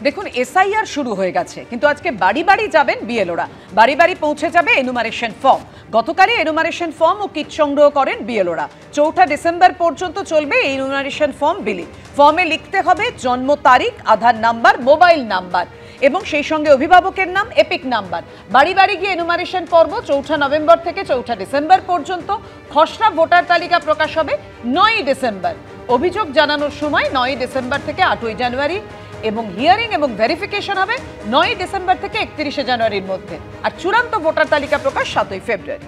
দেখুন, এসআইআর শুরু হয়ে গেছে, কিন্তু আজকে বাড়ি বাড়ি যাবেন বিএলওরা। বাড়ি বাড়ি পৌঁছে যাবে এনুমারেশন ফর্ম। গতকালই এনুমারেশন ফর্ম ও কিট সংগ্রহ করেন বিএলওরা। 4 ডিসেম্বর পর্যন্ত চলবে এই এনুমারেশন ফর্ম বিলি। ফর্মে লিখতে হবে জন্ম তারিখ, আধার নাম্বার, মোবাইল নাম্বার এবং সেই সঙ্গে অভিভাবকের নাম, এপিক নাম্বার। বাড়ি বাড়ি গিয়ে এনুমারেশন পর্ব 4 নভেম্বর থেকে 4 ডিসেম্বর পর্যন্ত। খসড়া ভোটার তালিকা প্রকাশ হবে 9 ডিসেম্বর। অভিযোগ জানানোর সময় 9 ডিসেম্বর থেকে 8 জানুয়ারি এবং হিয়ারিং এবং ভেরিফিকেশন হবে 9 ডিসেম্বর থেকে 31 জানুয়ারির মধ্যে। আর চূড়ান্ত ভোটার তালিকা প্রকাশ 7 ফেব্রুয়ারি।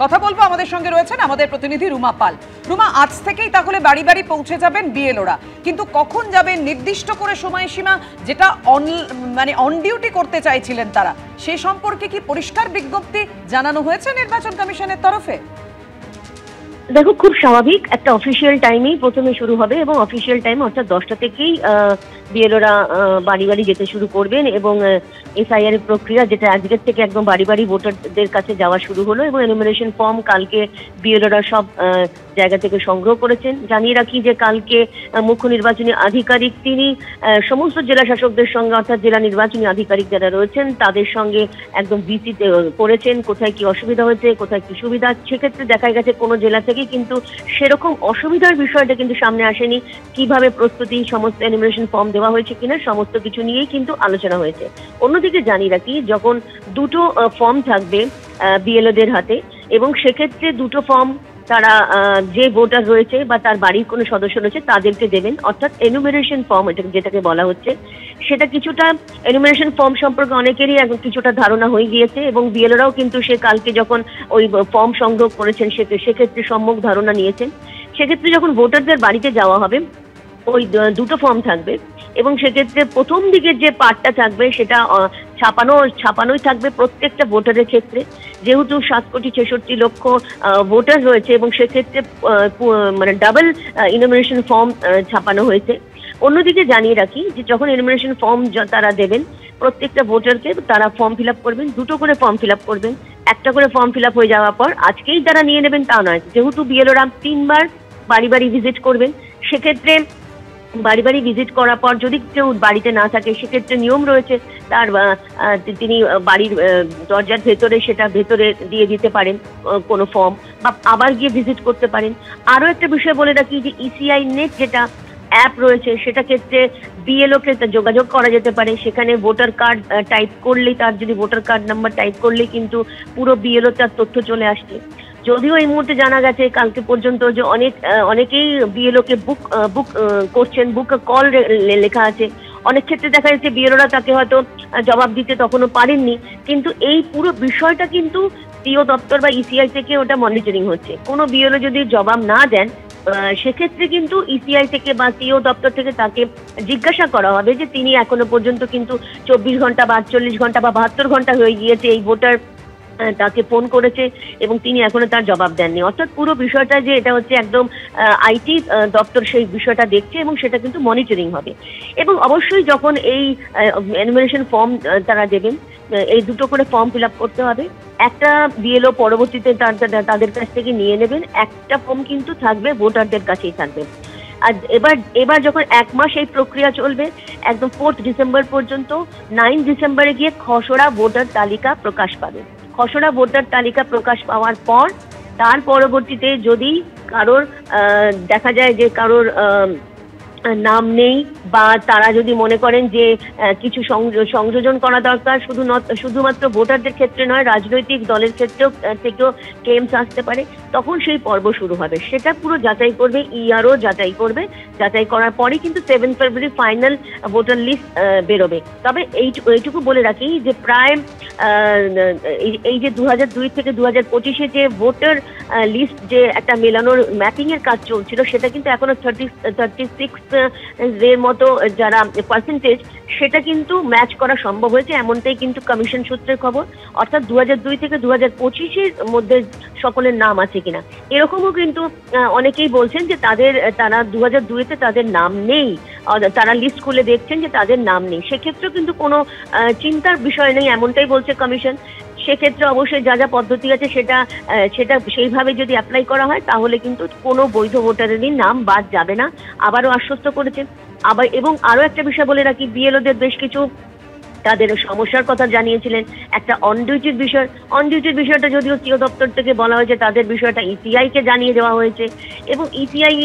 কথা বলবো, আমাদের সঙ্গে রয়েছেন আমাদের প্রতিনিধি রুমা পাল। রুমা, আজ থেকেই তাহলে বাড়ি বাড়ি পৌঁছে যাবেন বিএলওরা, কিন্তু কখন যাবেন নির্দিষ্ট করে সময়সীমা, যেটা অন ডিউটি করতে চাইছিলেন তারা, সে সম্পর্কে কি পরিষ্কার বিজ্ঞপ্তি জানানো হয়েছে নির্বাচন কমিশনের তরফে? দেখো, খুব স্বাভাবিক একটা অফিসিয়াল টাইমেই প্রথমে শুরু হবে এবং অফিসিয়াল টাইম অর্থাৎ 10টা থেকেই বিএলওরা বাড়ি বাড়ি যেতে শুরু করবেন এবং এসআইআর এর প্রক্রিয়া যেটা আজকের থেকে একদম বাড়ি বাড়ি ভোটারদের কাছে যাওয়া শুরু হলো এবং এনুমারেশন ফর্ম কালকে বিএলওরা সব জায়গা থেকে সংগ্রহ করেছেন। জানিয়ে রাখি যে কালকে মুখ্য নির্বাচনী আধিকারিক তিনি সমস্ত জেলা শাসকদের সঙ্গে অর্থাৎ জেলা নির্বাচনী আধিকারিক যারা রয়েছেন তাদের সঙ্গে একদম ভিজিট করেছেন, কোথায় কি অসুবিধা হয়েছে, কোথায় কি সুবিধা। সেক্ষেত্রে দেখা গেছে কোনো জেলা থেকে কিন্তু সেরকম অসুবিধার বিষয়টা কিন্তু সামনে আসেনি। কিভাবে প্রস্তুতি, সমস্ত এনুমারেশন ফর্ম দেওয়া হয়েছে কিনা সমস্ত কিছু নিয়েই কিন্তু আলোচনা হয়েছে। অন্যদিকে জানিয়ে রাখি, যখন দুটো ফর্ম থাকবে বিএলওদের হাতে এবং সেক্ষেত্রে দুটো ফর্ম তারা যে ভোটার রয়েছে বা তার বাড়ির কোনো সদস্য রয়েছে তাদেরকে দেবেন, অর্থাৎ এনুমারেশন ফর্ম যেটাকে বলা হচ্ছে, সেটা কিছুটা এনুমারেশন ফর্ম সম্পর্কে অনেকেরই এখন কিছুটা ধারণা হয়ে গিয়েছে এবং বিএলওরাও কিন্তু সে কালকে যখন ওই ফর্ম সংগ্রহ করেছেন সেক্ষেত্রে সম্যক ধারণা নিয়েছেন। সেক্ষেত্রে যখন ভোটারদের বাড়িতে যাওয়া হবে ওই দুটো ফর্ম থাকবে এবং সেক্ষেত্রে প্রথম দিকের যে পার্টটা থাকবে সেটা ছাপানোই থাকবে প্রত্যেকটা ভোটারের ক্ষেত্রে, যেহেতু 7,66,00,000 ভোটার রয়েছে এবং সেক্ষেত্রে মানে ডাবল ইনুমারেশন ফর্ম ছাপানো হয়েছে। অন্যদিকে জানিয়ে রাখি যে যখন ইনুমারেশন ফর্ম তারা দেবেন প্রত্যেকটা ভোটারকে তারা ফর্ম ফিল আপ করবেন, দুটো করে ফর্ম ফিল আপ করবেন। একটা করে ফর্ম ফিল আপ হয়ে যাওয়ার পর আজকেই তারা নিয়ে নেবেন তা নয়, যেহেতু বিএলওরা 3 বার বাড়ি বাড়ি ভিজিট করবেন, সেক্ষেত্রে বাড়ি বাড়ি ভিজিট করার পর যদি কেউ বাড়িতে না থাকে সেক্ষেত্রে নিয়ম রয়েছে তার তিনি বাড়ির দরজার ভেতরে দিয়ে দিতে পারেন কোনো ফর্ম বা আবার গিয়ে ভিজিট করতে পারেন। আরও একটা বিষয় বলে রাখি যে ইসিআই নেট যেটা অ্যাপ রয়েছে সেটা ক্ষেত্রে বিএলওকে যোগাযোগ করা যেতে পারে। সেখানে ভোটার কার্ড টাইপ করলেই, তার যদি ভোটার কার্ড নাম্বার টাইপ করলেই কিন্তু পুরো বিএলও তার তথ্য চলে আসছে। যদিও এই মুহূর্তে জানা গেছে কালকে পর্যন্ত যে অনেকেই বিএলওকে বুক করছেন, বুক কল লেখা আছে। অনেক ক্ষেত্রে দেখা যাচ্ছে বিএলওরা তাকে হয়তো জবাব দিতে তখনও পারেননি, কিন্তু এই পুরো বিষয়টা কিন্তু সিও দপ্তর বা ইসিআই থেকে ওটা মনিটরিং হচ্ছে। কোনো বিএলও যদি জবাব না দেন সেক্ষেত্রে কিন্তু ইসিআই থেকে বা সিও দপ্তর থেকে তাকে জিজ্ঞাসা করা হবে যে তিনি এখনো পর্যন্ত কিন্তু 24 ঘন্টা বা 48 ঘন্টা বা 72 ঘন্টা হয়ে গিয়েছে এই ভোটার তাকে ফোন করেছে এবং তিনি এখনো তার জবাব দেননি। অর্থাৎ পুরো বিষয়টা যে এটা হচ্ছে একদম আইটি দপ্তর সেই বিষয়টা দেখছে এবং সেটা কিন্তু মনিটরিং হবে। এবং অবশ্যই যখন এই এনুমারেশন ফর্ম তারা দেবেন, এই দুটো করে ফর্ম ফিল আপ করতে হবে। একটা বিএলও পরবর্তীতে তাদের কাছ থেকে নিয়ে নেবেন, একটা ফর্ম কিন্তু থাকবে ভোটারদের কাছেই থাকবে। আর এবার যখন 1 মাস এই প্রক্রিয়া চলবে একদম 4 ডিসেম্বর পর্যন্ত, 9 ডিসেম্বরে গিয়ে খসড়া ভোটার তালিকা প্রকাশ পাবে। খসড়া ভোটার তালিকা প্রকাশ পাওয়ার পর তার পরবর্তীতে যদি কারোর দেখা যায় যে কারোর নাম নেই বা তারা যদি মনে করেন যে কিছু সংযোজন করা দরকার, শুধুমাত্র ভোটারদের ক্ষেত্রে নয় রাজনৈতিক দলের থেকেও ক্লেমস আসতে পারে, তখন সেই পর্ব শুরু হবে। সেটা পুরো যাচাই করবে ইআরও, যাচাই করার পরে কিন্তু 7 ফেব্রুয়ারি ফাইনাল ভোটার লিস্ট বেরোবে। তবে এইটুকু বলে রাখি যে প্রায় এই যে 2002 থেকে 2025 যে ভোটার লিস্ট যে একটা মেলানোর ম্যাপিং এর কাজ চলছিল সেটা কিন্তু এখনো 36 এর মতো যারা পার্সেন্টেজ সেটা কিন্তু ম্যাচ করা সম্ভব হয়েছে, এমনটাই কিন্তু কমিশন সূত্রের খবর। অর্থাৎ 2002 থেকে 2025-এর মধ্যে সকলের নাম আছে কিনা, এরকমও কিন্তু অনেকেই বলছেন যে তারা 2002-তে তাদের নাম নেই, তারা লিস্ট খুলে দেখছেন যে তাদের নাম নেই। সেক্ষেত্রেও কিন্তু কোনো চিন্তার বিষয় নেই, এমনটাই বলছে কমিশন। সেক্ষেত্রে অবশ্যই যা যা পদ্ধতি আছে সেটা সেইভাবে যদি অ্যাপ্লাই করা হয় তাহলে কিন্তু কোনো বৈধ ভোটারেরই নাম বাদ যাবে না, আবারও আশ্বস্ত করেছেন। এবং আরো একটা বিষয় বলে রাখি, বিএলওদের বেশ কিছু তাদের সমস্যার কথা জানিয়েছিলেন। একটা অন ডিউটির বিষয়টা যদিও সিও দপ্তর থেকে বলা হয়েছে, তাদের বিষয়টা ইসিআই কে জানিয়ে দেওয়া হয়েছে এবং ইসিআই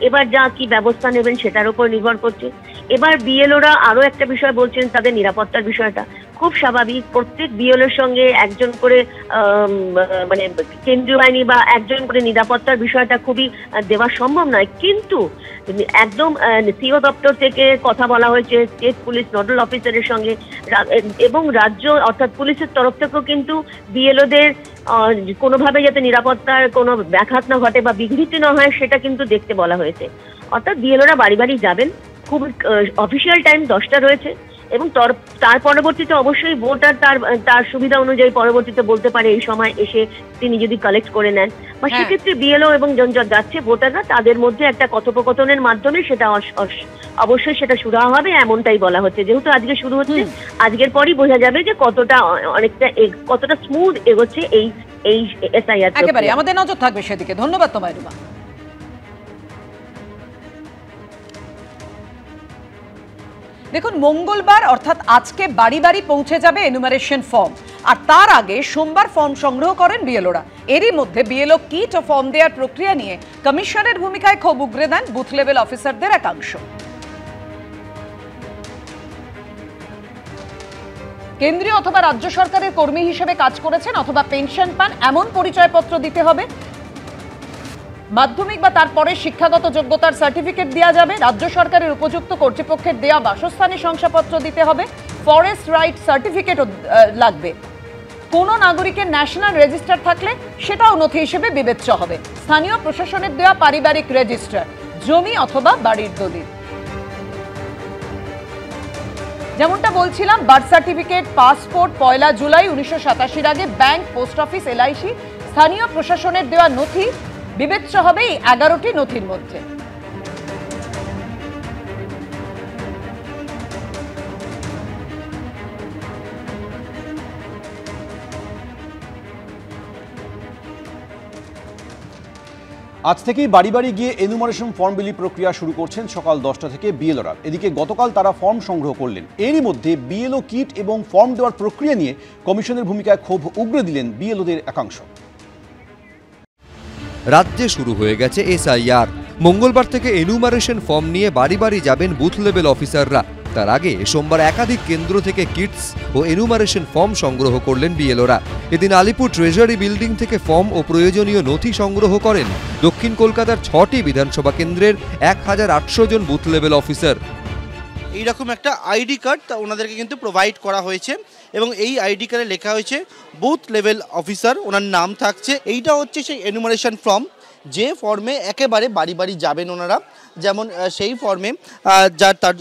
এবার যা কি ব্যবস্থা নেবেন সেটার উপর নির্ভর করছে। এবার বিএলওরা আরো একটা বিষয় বলছেন, তাদের নিরাপত্তার বিষয়টা খুব স্বাভাবিক। প্রত্যেক বিএলওর সঙ্গে একজন করে মানে কেন্দ্রীয় বাহিনী বা একজন করে নিরাপত্তার বিষয়টা খুবই দেওয়া সম্ভব নয়, কিন্তু একদম সিও দপ্তর থেকে কথা বলা হয়েছে স্টেট পুলিশ নোডাল অফিসারের সঙ্গে এবং রাজ্য অর্থাৎ পুলিশের তরফ থেকেও কিন্তু বিএলওদের কোনোভাবে যাতে নিরাপত্তার কোনো ব্যাঘাত না ঘটে বা বিঘ্নিত না হয় সেটা কিন্তু দেখতে বলা হয়েছে। অর্থাৎ বিএলওরা বাড়ি বাড়ি যাবেন, খুব অফিসিয়াল টাইম 10টা রয়েছে এবং তার পরবর্তীতে অবশ্যই ভোটার তার সুবিধা অনুযায়ী পরবর্তীতে বলতে পারে এই সময় এসে তিনি যদি কালেক্ট করে নেন, বা সেক্ষেত্রে বিএলও এবং যাচ্ছে ভোটাররা তাদের মধ্যে একটা কথোপকথনের মাধ্যমে সেটা অবশ্যই সেটা শুরু হবে, এমনটাই বলা হচ্ছে। যেহেতু আজকে শুরু হচ্ছে, আজকের পরই বোঝা যাবে যে কতটা স্মুথ এগোচ্ছে এই এসআইআর। একেবারে আমাদের নজর থাকবে সেদিকে। ধন্যবাদ তোমায় রুমা। দেখুন, মঙ্গলবার অর্থাৎ আজকে বাড়ি বাড়ি পৌঁছে যাবে এনুমারেশন ফর্ম, আর তার আগে সোমবার ফর্ম সংগ্রহ করেন বিএলওরা। এরই মধ্যে বিএলও কিট ও ফর্ম দেওয়ার প্রক্রিয়া নিয়ে কমিশনের ভূমিকায় ক্ষোভ উগরে দেন বুথ লেভেল অফিসারদের একাংশ। কেন্দ্রীয় অথবা রাজ্য সরকারের কর্মী হিসেবে কাজ করেছেন অথবা পেনশন পান এমন পরিচয়পত্র দিতে হবে। মাধ্যমিক বা তারপরে শিক্ষাগত যোগ্যতার সার্টিফিকেট দেওয়া যাবে। রাজ্য সরকারের উপযুক্ত কর্তৃপক্ষের দেওয়া বাসস্থানের শংসাপত্র দিতে হবে। ফরেস্ট রাইট সার্টিফিকেটও লাগবে। কোনো নাগরিকের ন্যাশনাল রেজিস্টার থাকলে সেটাও নথি হিসেবে বিবেচ্য হবে। স্থানীয় প্রশাসনের দেওয়া পারিবারিক রেজিস্টার, জমি অথবা বাড়ির দলিল। যেমনটা বলছিলাম, বার্থ সার্টিফিকেট, পাসপোর্ট 1 জুলাই 1987 আগে ব্যাংক, পোস্ট অফিস, এলআইসি, স্থানীয় প্রশাসনের দেওয়া নথি বিবেচ্য হবে এই 11টি নথির মধ্যে। আজ থেকেই বাড়ি বাড়ি গিয়ে এনুমারেশন ফর্ম বিলি প্রক্রিয়া শুরু করছেন সকাল 10টা থেকে বিএলওরা। এদিকে গতকাল তারা ফর্ম সংগ্রহ করলেন। এরই মধ্যে বিএলও কিট এবং ফর্ম দেওয়ার প্রক্রিয়া নিয়ে কমিশনের ভূমিকায় ক্ষোভ উগরে দিলেন বিএলওদের একাংশ। রাজ্যে শুরু হয়ে গেছে এসআইআর। মঙ্গলবার থেকে এনুমারেশন ফর্ম নিয়ে বাড়ি বাড়ি যাবেন বুথ লেভেল অফিসাররা। তার আগে সোমবার একাধিক কেন্দ্র থেকে কিটস ও এনুমারেশন ফর্ম সংগ্রহ করলেন বিএলওরা। এদিন আলিপুর ট্রেজারি বিল্ডিং থেকে ফর্ম ও প্রয়োজনীয় নথি সংগ্রহ করেন দক্ষিণ কলকাতার 6টি বিধানসভা কেন্দ্রের 1800 জন বুথ লেভেল অফিসার। এইরকম একটা আইডি কার্ড ওনাদেরকে কিন্তু প্রোভাইড করা হয়েছে এবং এই আইডি কার্ডে লেখা হয়েছে বুথ লেভেল অফিসার, ওনার নাম থাকছে। এইটা হচ্ছে সেই এনুমারেশন ফর্ম, যে ফর্মে একেবারে বাড়ি বাড়ি যাবেন ওনারা। যেমন সেই ফর্মে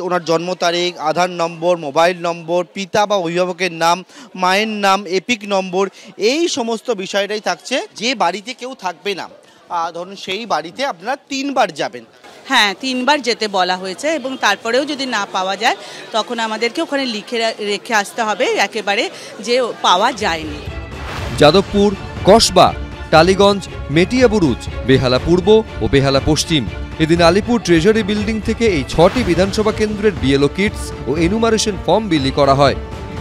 ওনার জন্ম তারিখ, আধার নম্বর, মোবাইল নম্বর, পিতা বা অভিভাবকের নাম, মায়ের নাম, এপিক নম্বর, এই সমস্ত বিষয়টাই থাকছে। যে বাড়িতে কেউ থাকবে না, ধরুন সেই বাড়িতে আপনারা 3 বার যাবেন। হ্যাঁ, 3 বার যেতে বলা হয়েছে এবং তারপরেও যদি না পাওয়া যায় তখন আমাদেরকে ওখানে লিখে রেখে আসতে হবে একেবারে যে পাওয়া যায়নি। যাদবপুর, কসবা, টালিগঞ্জ, মেটিয়াবুরুজ, বেহালা পূর্ব ও বেহালা পশ্চিম। এদিন আলিপুর ট্রেজারি বিল্ডিং থেকে এই 6টি বিধানসভা কেন্দ্রের বিএলও কিটস ও এনুমারেশন ফর্ম বিলি করা হয়।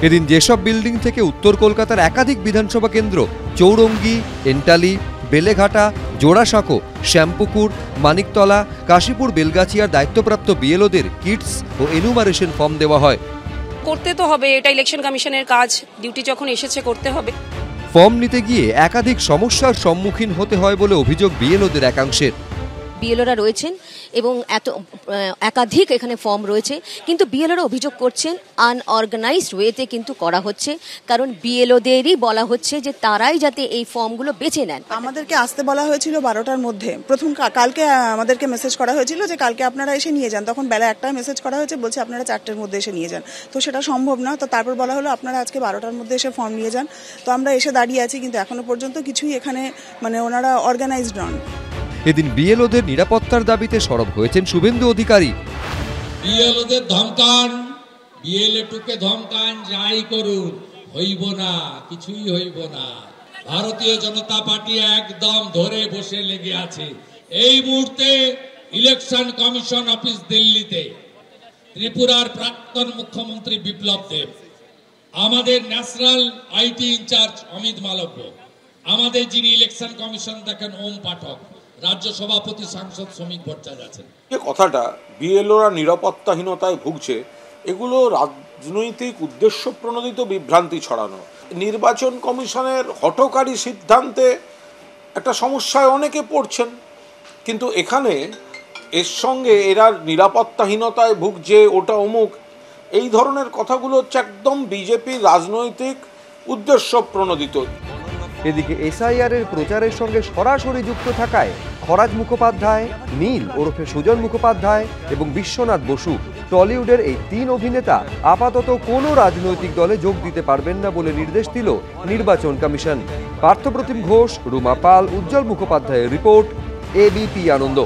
এদিন যেসব বিল্ডিং থেকে উত্তর কলকাতার একাধিক বিধানসভা কেন্দ্র চৌরঙ্গি, এন্টালি, বেলেঘাটা, জোড়াসাঁকো, শ্যামপুকুর, মানিকতলা, কাশীপুর, বেলগাছিয়ার দায়িত্বপ্রাপ্ত বিএলওদের কিটস ও এনুমারেশন ফর্ম দেওয়া হয়। করতে তো হবে, এটা ইলেকশন কমিশনের কাজ, ডিউটি যখন এসেছে করতে হবে। ফর্ম নিতে গিয়ে একাধিক সমস্যার সম্মুখীন হতে হয় বলে অভিযোগ বিএলওদের একাংশের। বিএলওরা রয়েছেন এবং একাধিক এখানে ফর্ম রয়েছে, কিন্তু বিএলওরা অভিযোগ করছেন আনঅর্গানাইজড ওয়েতে কিন্তু করা হচ্ছে, কারণ বিএলওদেরই বলা হচ্ছে যে তারাই যাতে এই ফর্মগুলো বেছে নেন। আমাদেরকে আসতে বলা হয়েছিল 12টার মধ্যে। কালকে আমাদেরকে মেসেজ করা হয়েছিল যে কালকে আপনারা এসে নিয়ে যান, তখন বেলা 1টায় মেসেজ করা হয়েছে, বলছে আপনারা 4টের মধ্যে এসে নিয়ে যান। তো সেটা সম্ভব না। তো তারপর বলা হলো আপনারা আজকে 12টার মধ্যে এসে ফর্ম নিয়ে যান। তো আমরা এসে দাঁড়িয়ে আছি, কিন্তু এখনো পর্যন্ত কিছুই এখানে ওনারা অর্গানাইজড নন। এদিন বিএলওদের নিরাপত্তার দাবিতে সরব হয়েছেন শুভেন্দু অধিকারী। বিএলওদের ধমকান, বিএলএ টুকে ধমকান, যাই করুন, হইব না, কিছুই হইব না। ভারতীয় জনতা পার্টি একদম ধরে বসে লেগে আছে। এই মুহূর্তে ইলেকশন কমিশন অফিস দিল্লিতে ত্রিপুরার প্রাক্তন মুখ্যমন্ত্রী বিপ্লব দেব, আমাদের national IT incharge Amit Malviya, আমাদের যিনি ইলেকশন কমিশন দেখেন ওম পাঠক, রাজ্য সভাপতি সাংসদ শ্রমিক ভট্টাচার্য আছেন। যে কথাটা বিএলওরা নিরাপত্তাহীনতায় ভুগছে, এগুলো রাজনৈতিক উদ্দেশ্য প্রণোদিত বিভ্রান্তি ছড়ানো। নির্বাচন কমিশনের হঠকারী সিদ্ধান্তে একটা সমস্যায় অনেকে পড়ছেন, কিন্তু এখানে এর সঙ্গে এরা নিরাপত্তাহীনতায় ভুগছে, ওটা অমুক, এই ধরনের কথাগুলো হচ্ছে একদম বিজেপির রাজনৈতিক উদ্দেশ্য প্রণোদিত। এদিকে এসআইআর এর প্রচারের সঙ্গে সরাসরি যুক্ত থাকায় খরাজ মুখোপাধ্যায়, নীল ওরফে সুজন মুখোপাধ্যায় এবং বিশ্বনাথ বসু, টলিউডের এই 3 অভিনেতা আপাতত কোনো রাজনৈতিক দলে যোগ দিতে পারবেন না বলে নির্দেশ দিল নির্বাচন কমিশন। পার্থপ্রতিম ঘোষ, রুমা পাল, উজ্জ্বল মুখোপাধ্যায়ের রিপোর্ট, এবিপি আনন্দ।